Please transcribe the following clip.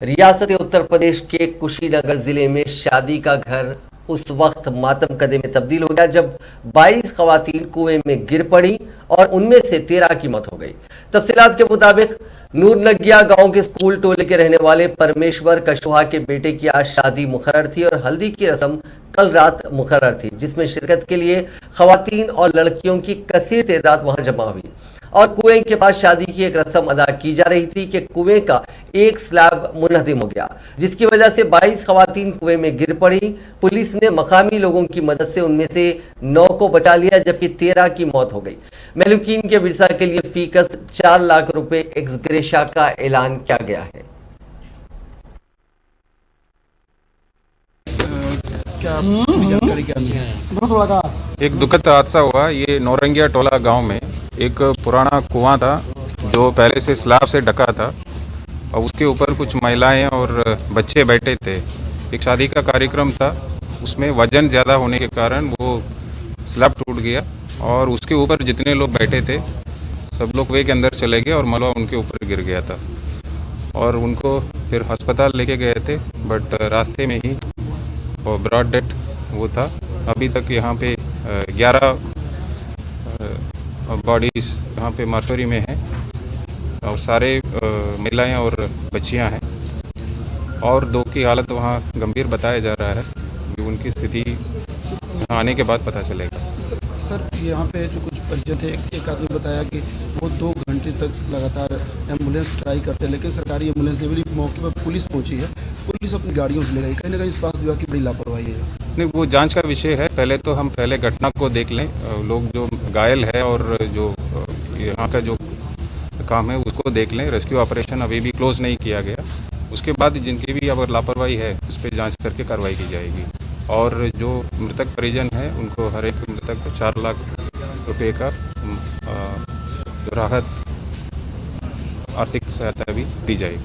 रियासत उत्तर प्रदेश के कुशीनगर जिले में शादी का घर उस वक्त मातम कदे में तब्दील हो गया जब 22 खवातीन कुएं में गिर पड़ी और उनमें से 13 की मौत हो गई। तफसीलात के मुताबिक नूरनगिया गांव के स्कूल टोले के रहने वाले परमेश्वर कशवाहा के बेटे की आज शादी मुकर्रर थी और हल्दी की रस्म कल रात मुकर्रर थी, जिसमें शिरकत के लिए खवातीन और लड़कियों की कसीर तादाद वहां जमा हुई और कुएं के पास शादी की एक रस्म अदा की जा रही थी कि कुएं का एक स्लैब मुनहदिम हो गया, जिसकी वजह से 22 खवातीन कुएं में गिर पड़ी। पुलिस ने मकामी लोगों की मदद से उनमें से 9 को बचा लिया, जबकि 13 की मौत हो गई। महलूकीन के विरसा के लिए फीकस 4 लाख रुपए एक्स ग्रेशा का ऐलान किया गया है। एक दुखद हादसा हुआ। ये नौरंगिया टोला गांव में एक पुराना कुआं था जो पहले से स्लैब से ढका था और उसके ऊपर कुछ महिलाएं और बच्चे बैठे थे। एक शादी का कार्यक्रम था, उसमें वजन ज़्यादा होने के कारण वो स्लैब टूट गया और उसके ऊपर जितने लोग बैठे थे सब लोग कुएं के अंदर चले गए और मलबा उनके ऊपर गिर गया था और उनको फिर अस्पताल लेके गए थे, बट रास्ते में ही वो ब्रॉड डेथ वो था। अभी तक यहाँ पे 11 बॉडीज यहाँ पे मरचुरी में हैं और सारे महिलाएं और बच्चियां हैं और 2 की हालत वहाँ गंभीर बताया जा रहा है कि उनकी स्थिति यहाँ आने के बाद पता चलेगा। सर यहाँ पे जो कुछ परिचय थे, एक आदमी बताया कि वो 2 घंटे तक लगातार एम्बुलेंस ट्राई करते हैं, लेकिन सरकारी एम्बुलेंस ने भी मौके पर पुलिस पहुंची है, पुलिस अपनी गाड़ियों से ले गई। कहीं ना कहीं स्वास्थ्य विभाग की बड़ी लापरवाही है। नहीं, वो जांच का विषय है। हम पहले घटना को देख लें, लोग जो घायल है और जो यहाँ का जो काम है उसको देख लें। रेस्क्यू ऑपरेशन अभी भी क्लोज नहीं किया गया। उसके बाद जिनकी भी अगर लापरवाही है उस पर जांच करके कार्रवाई की जाएगी और जो मृतक परिजन है उनको हर एक मृतक को 4 लाख रुपए का राहत आर्थिक सहायता भी दी जाएगी।